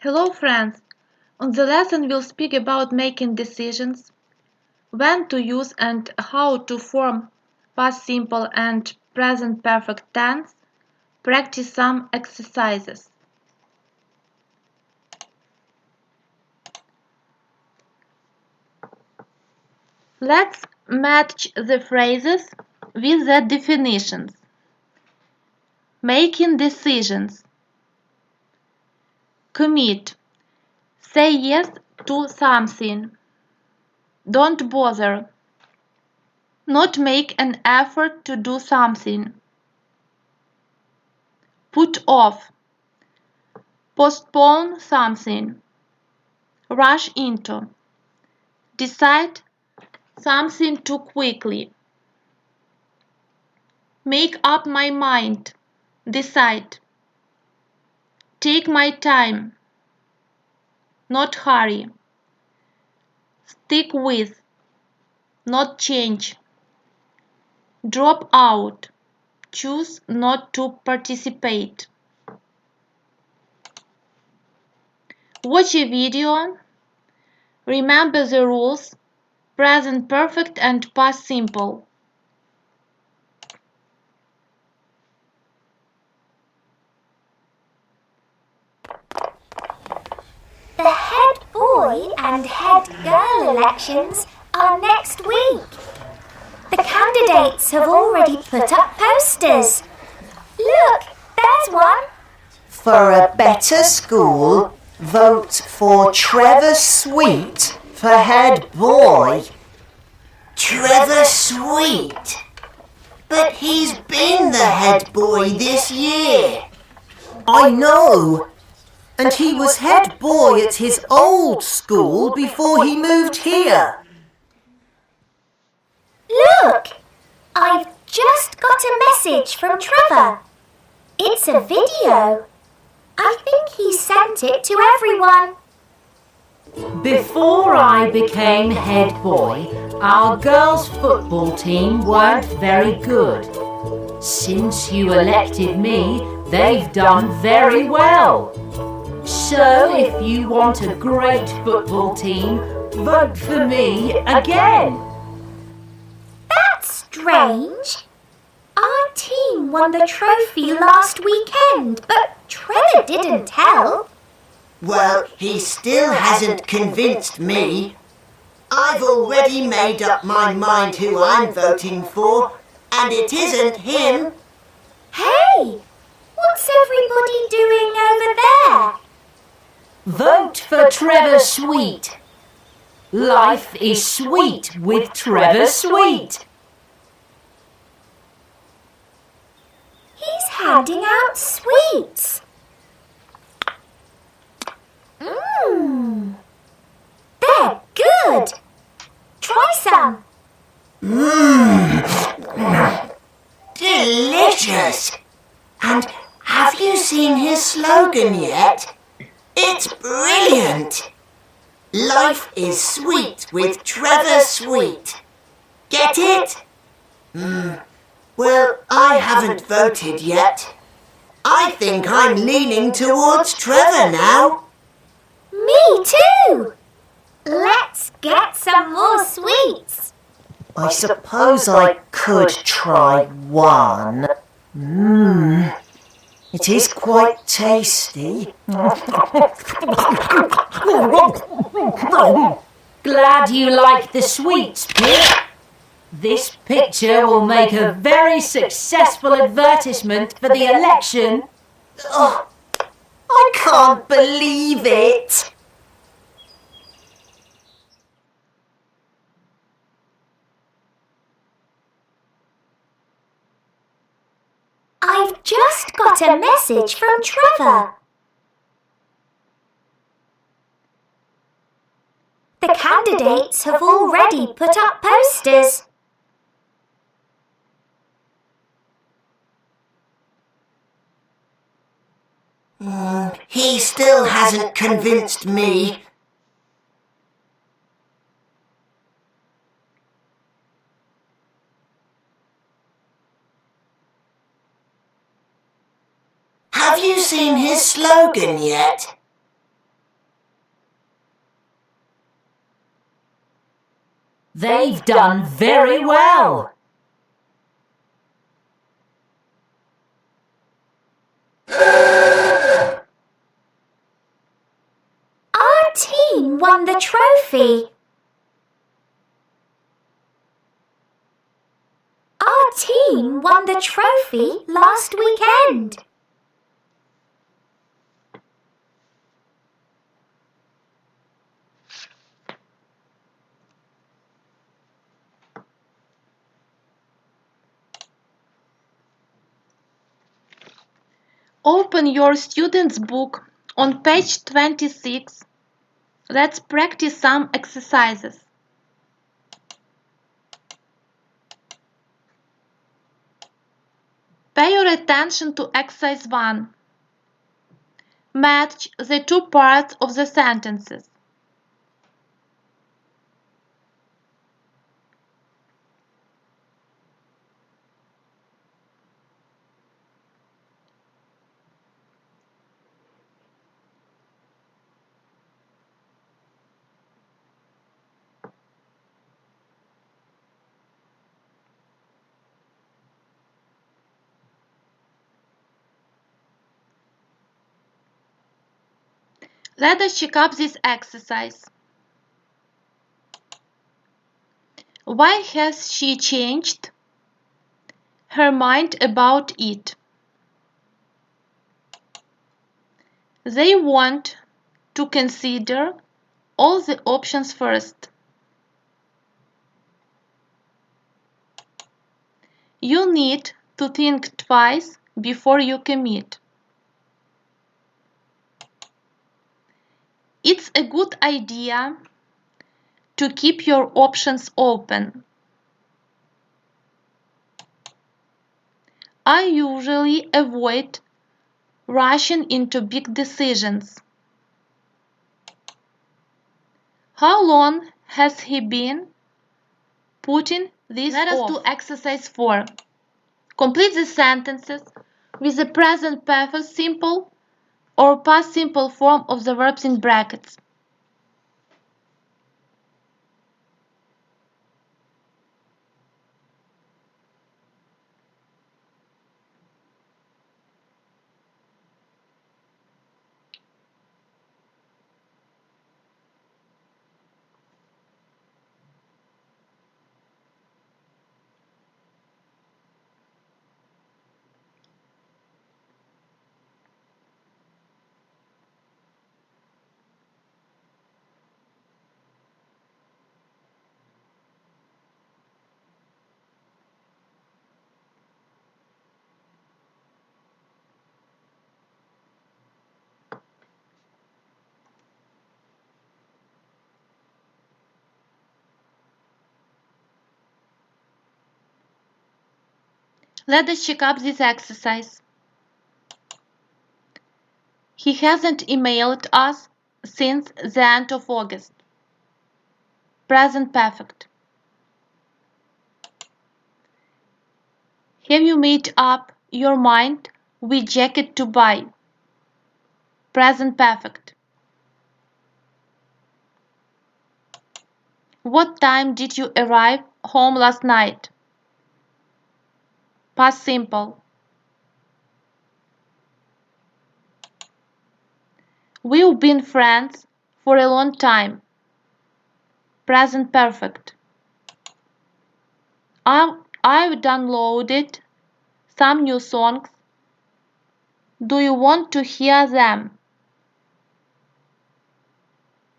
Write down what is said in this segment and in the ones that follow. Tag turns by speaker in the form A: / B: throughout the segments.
A: Hello friends! On the lesson we'll speak about making decisions, when to use and how to form past simple and present perfect tense, practice some exercises. Let's match the phrases with the definitions. Making decisions. Commit. Say yes to something. Don't bother. Not make an effort to do something. Put off. Postpone something. Rush into. Decide something too quickly. Make up my mind. Decide. Take my time. Not hurry. Stick with. Not change. Drop out. Choose not to participate. Watch a video. Remember the rules. Present perfect and past simple.
B: The head boy and head girl elections are next week. The candidates have already put up posters. Look, there's one.
C: For a better school, vote for Trevor Sweet for head boy. Trevor Sweet? But he's been the head boy this year. I know. And he was head boy at his old school before he moved here.
B: Look, I've just got a message from Trevor. It's a video. I think he sent it to everyone.
D: Before I became head boy, our girls' football team weren't very good. Since you elected me, they've done very well. So if you want a great football team, vote for me again.
B: That's strange. Our team won the trophy last weekend, but Trevor didn't help.
C: Well, he still hasn't convinced me. I've already made up my mind who I'm voting for, and it isn't him.
B: Hey, what's everybody doing over there?
D: Vote for Trevor Sweet. Life is sweet with Trevor Sweet.
B: He's handing out sweets. Mmm. They're good. Try some.
C: Delicious! And have you seen his slogan yet? It's brilliant! Life is sweet with Trevor Sweet. Get it? Well, I haven't voted yet. I think I'm leaning towards Trevor now.
B: Me too. Let's get some more sweets.
C: I suppose I could try one. It is quite tasty.
D: Glad you like the sweets, Pip. This picture will make a very successful advertisement for the election.
C: Oh, I can't believe it.
B: I've just got a message from Trevor. The candidates have already put up posters.
C: He still hasn't convinced me. Have you seen his slogan yet?
D: They've done very well.
B: Our team won the trophy. Our team won the trophy last weekend.
A: Open your student's book on page 26. Let's practice some exercises. Pay your attention to exercise 1. Match the two parts of the sentences. Let us check up this exercise. Why has she changed her mind about it? They want to consider all the options first. You need to think twice before you commit. It's a good idea to keep your options open. I usually avoid rushing into big decisions. How long has he been putting this off? Let us do exercise 4. Complete the sentences with the present perfect simple or past simple form of the verbs in brackets. Let us check up this exercise. He hasn't emailed us since the end of August. Present perfect. Have you made up your mind which jacket to buy? Present perfect. What time did you arrive home last night? Past simple. We've been friends for a long time. Present perfect. I've downloaded some new songs. Do you want to hear them?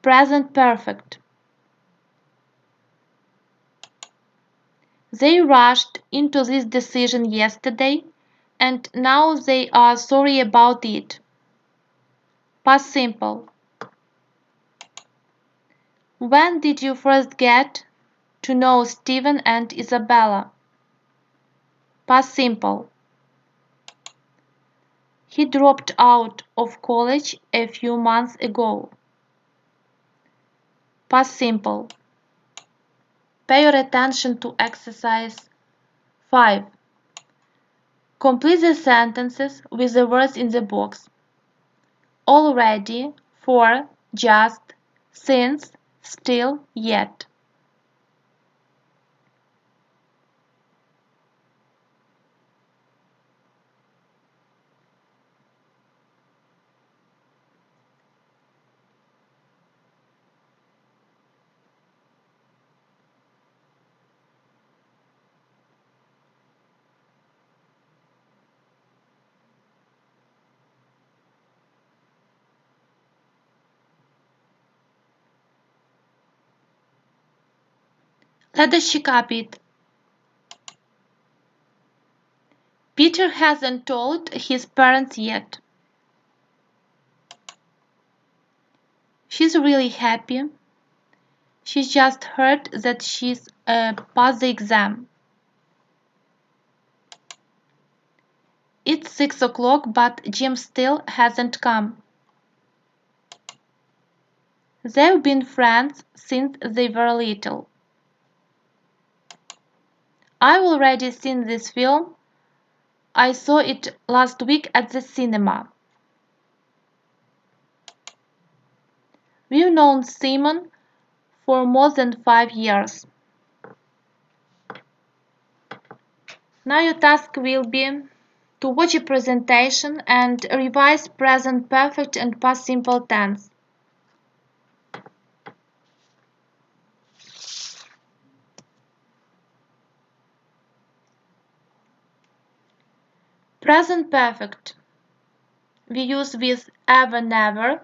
A: Present perfect. They rushed into this decision yesterday and now they are sorry about it. Past simple. When did you first get to know Stephen and Isabella? Past simple. He dropped out of college a few months ago. Past simple. Pay your attention to exercise 5. Complete the sentences with the words in the box. Already, for, just, since, still, yet. Let us check up it. Peter hasn't told his parents yet. She's really happy. She's just heard that she's passed the exam. It's 6 o'clock, but Jim still hasn't come. They've been friends since they were little. I've already seen this film. I saw it last week at the cinema. We've known Simon for more than 5 years. Now your task will be to watch a presentation and revise present perfect and past simple tense. Present perfect. We use with ever, never,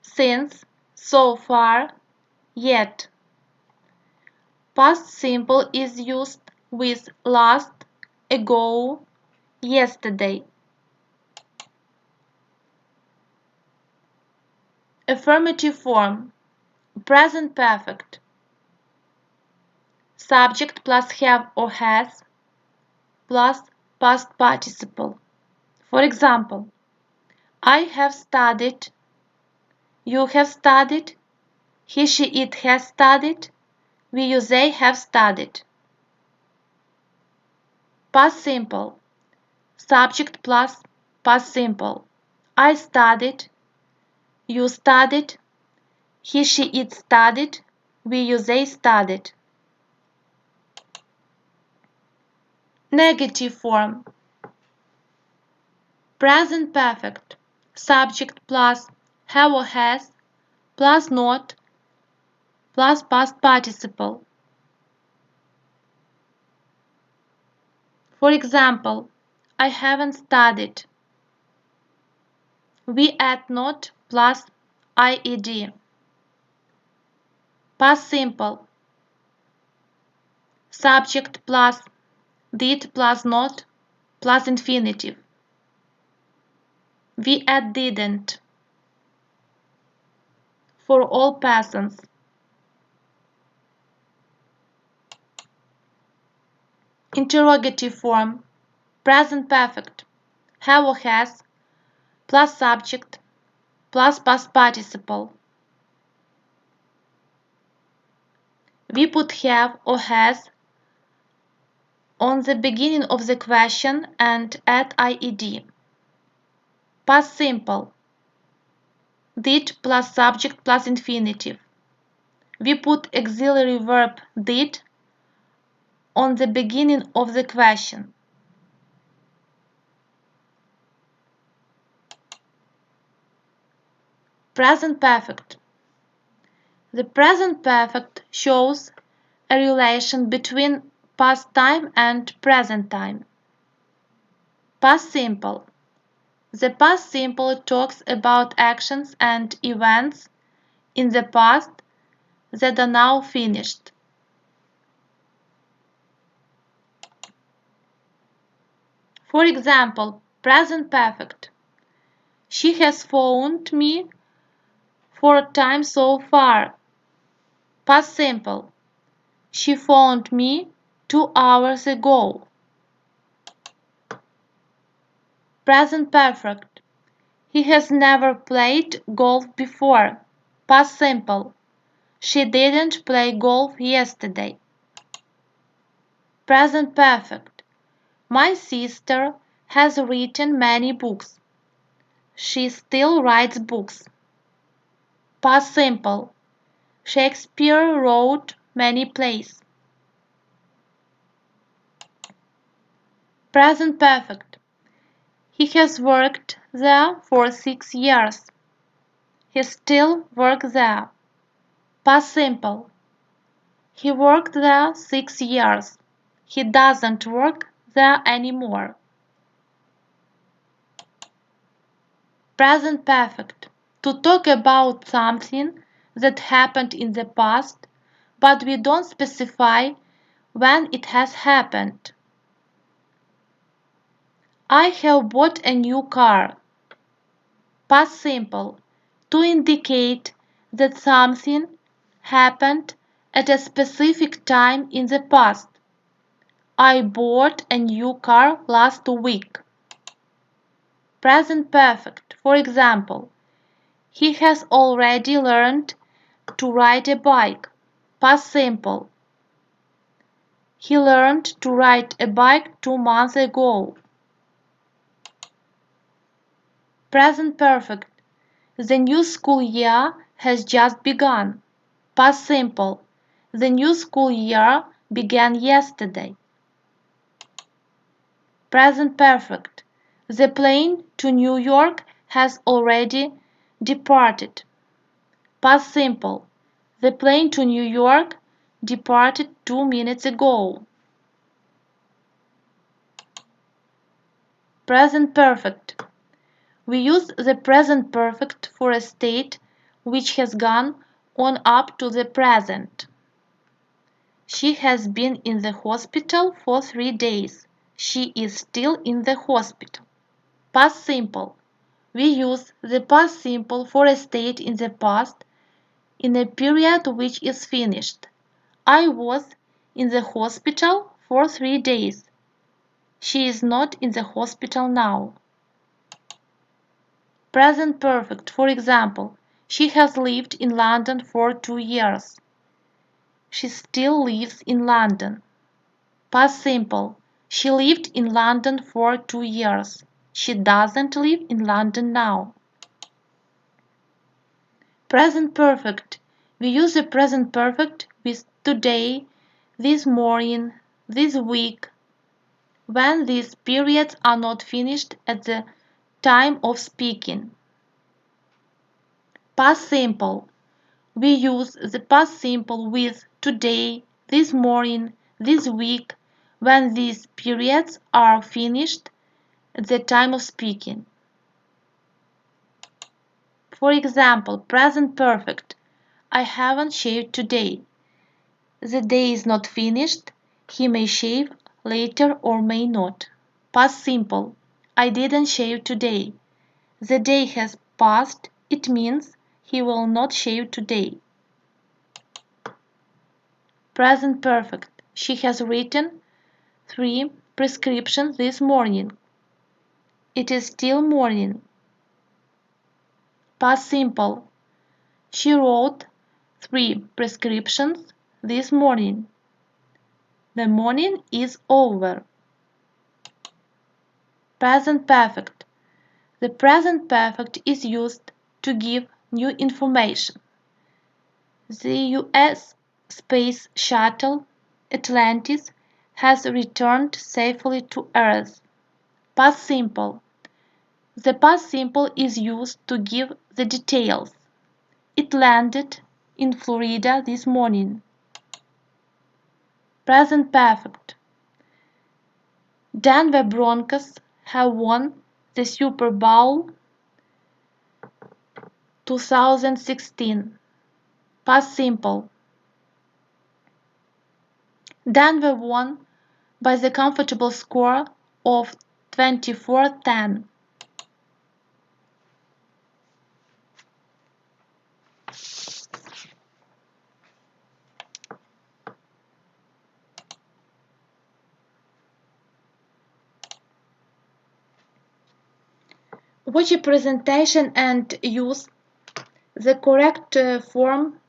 A: since, so far, yet. Past simple is used with last, ago, yesterday. Affirmative form. Present perfect. Subject plus have or has plus past participle. For example, I have studied, you have studied, he, she, it has studied, we, you, they have studied. Past simple. Subject plus past simple. I studied, you studied, he, she, it studied, we, you, they studied. Negative form. Present perfect. Subject plus have or has plus not plus past participle. For example, I haven't studied. We add not plus IED. Past simple. Subject plus did plus not plus infinitive. We add didn't. For all persons. Interrogative form. Present perfect. Have or has plus subject plus past participle. We put have or has on the beginning of the question and add IED. Past simple. Did plus subject plus infinitive. We put auxiliary verb did on the beginning of the question. Present perfect. The present perfect shows a relation between past time and present time. Past simple. The past simple talks about actions and events in the past that are now finished. For example, present perfect. She has phoned me 4 times so far. Past simple. She phoned me 2 hours ago. Present perfect. He has never played golf before. Past simple. She didn't play golf yesterday. Present perfect. My sister has written many books. She still writes books. Past simple. Shakespeare wrote many plays. Present perfect. He has worked there for 6 years. He still works there. Past simple. He worked there 6 years. He doesn't work there anymore. Present perfect. To talk about something that happened in the past but we don't specify when it has happened. I have bought a new car. Past simple, to indicate that something happened at a specific time in the past. I bought a new car last week. Present perfect, for example, he has already learned to ride a bike. Past simple, he learned to ride a bike 2 months ago. Present perfect, the new school year has just begun. Past simple, the new school year began yesterday. Present perfect, the plane to New York has already departed. Past simple, the plane to New York departed 2 minutes ago. Present perfect, we use the present perfect for a state which has gone on up to the present. She has been in the hospital for 3 days. She is still in the hospital. Past simple, we use the past simple for a state in the past in a period which is finished. I was in the hospital for 3 days. She is not in the hospital now. Present perfect, for example, she has lived in London for 2 years. She still lives in London. Past simple, she lived in London for 2 years. She doesn't live in London now. Present perfect, we use the present perfect with today, this morning, this week, when these periods are not finished at the time of speaking. Past simple, we use the past simple with today, this morning, this week, when these periods are finished at the time of speaking. For example, present perfect, I haven't shaved today. The day is not finished, he may shave later or may not. Past simple, I didn't shave today. The day has passed, it means he will not shave today. Present perfect, she has written 3 prescriptions this morning. It is still morning. Past simple, she wrote 3 prescriptions this morning. The morning is over. Present perfect, the present perfect is used to give new information. The US Space Shuttle Atlantis has returned safely to Earth. Past simple, the past simple is used to give the details. It landed in Florida this morning. Present perfect, Denver Broncos have won the Super Bowl 2016. Past simple, Denver won by the comfortable score of 24-10. Watch a presentation and use the correct form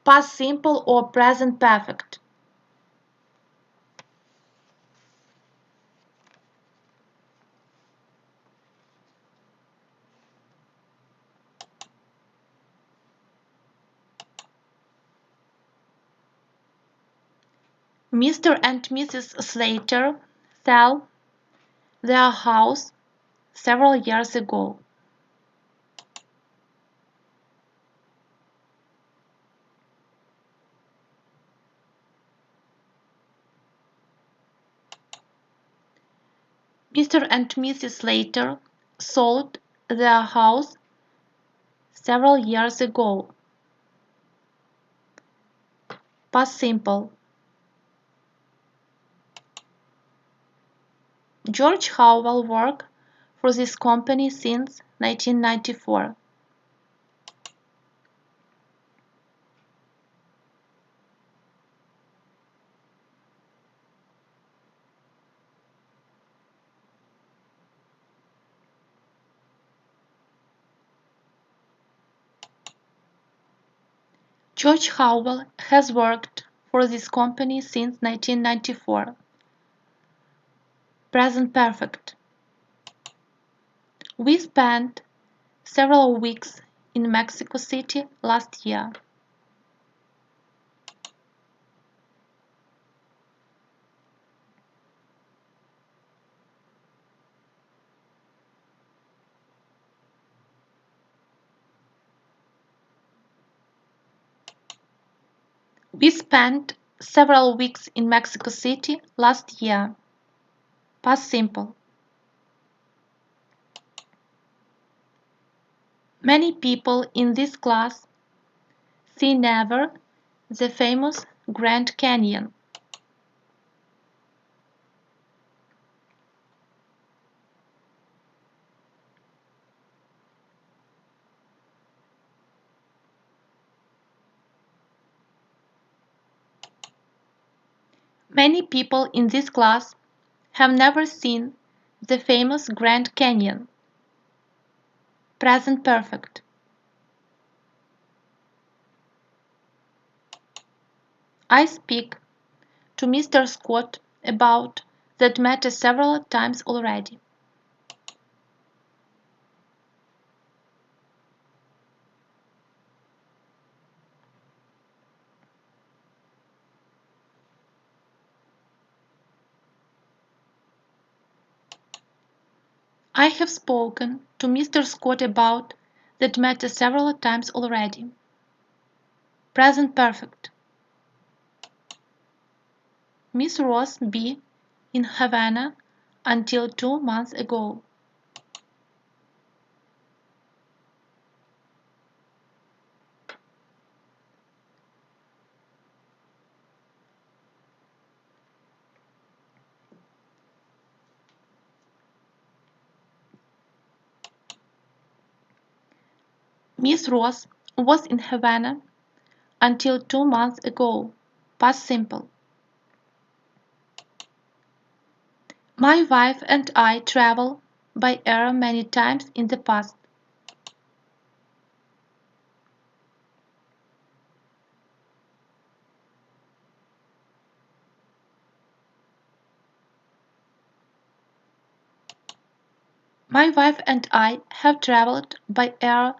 A: past simple or present perfect. Mr. and Mrs. Slater sell their house several years ago. Mr. and Mrs. Slater sold their house several years ago. Past simple. George Howell worked for this company since 1994. George Howell has worked for this company since 1994. Present perfect. We spent several weeks in Mexico City last year. We spent several weeks in Mexico City last year. Past simple. Many people in this class see never the famous Grand Canyon. Many people in this class have never seen the famous Grand Canyon. Present perfect. I speak to Mr. Scott about that matter several times already. I have spoken to Mr. Scott about that matter several times already. Present perfect. Miss Ross be in Havana until 2 months ago. Miss Ross was in Havana until 2 months ago. Past simple. My wife and I traveled by air many times in the past. My wife and I have traveled by air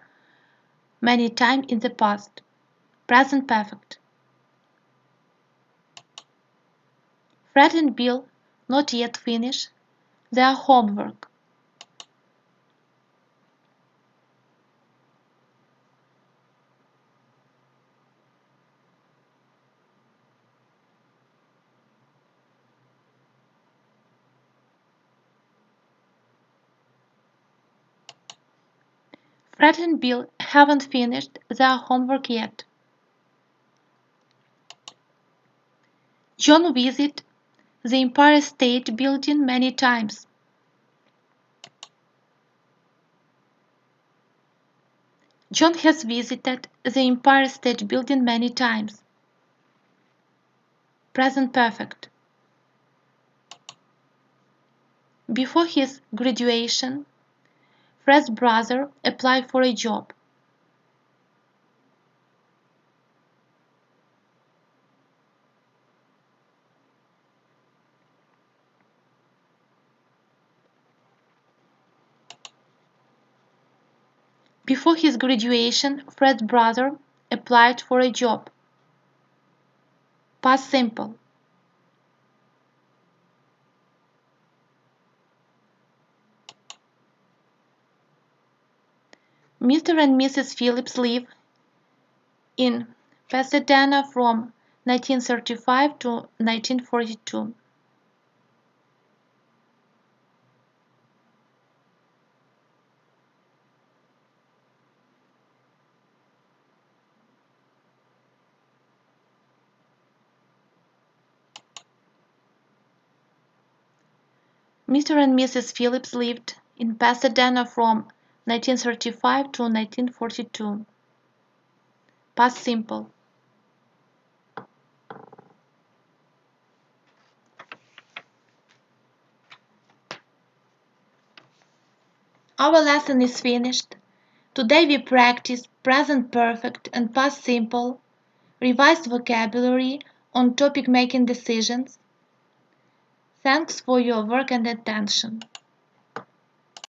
A: many times in the past. Present perfect. Fred and Bill not yet finished their homework. Fred and Bill haven't finished their homework yet. John visited the Empire State Building many times. John has visited the Empire State Building many times. Present perfect. Before his graduation, Fred's brother applied for a job. Before his graduation, Fred's brother applied for a job. Past simple. Mr. and Mrs. Phillips live in Pasadena from 1935 to 1942. Mr. and Mrs. Phillips lived in Pasadena from 1935 to 1942. Past simple. Our lesson is finished. Today we practiced present perfect and past simple, revised vocabulary on topic making decisions. Thanks for your work and attention.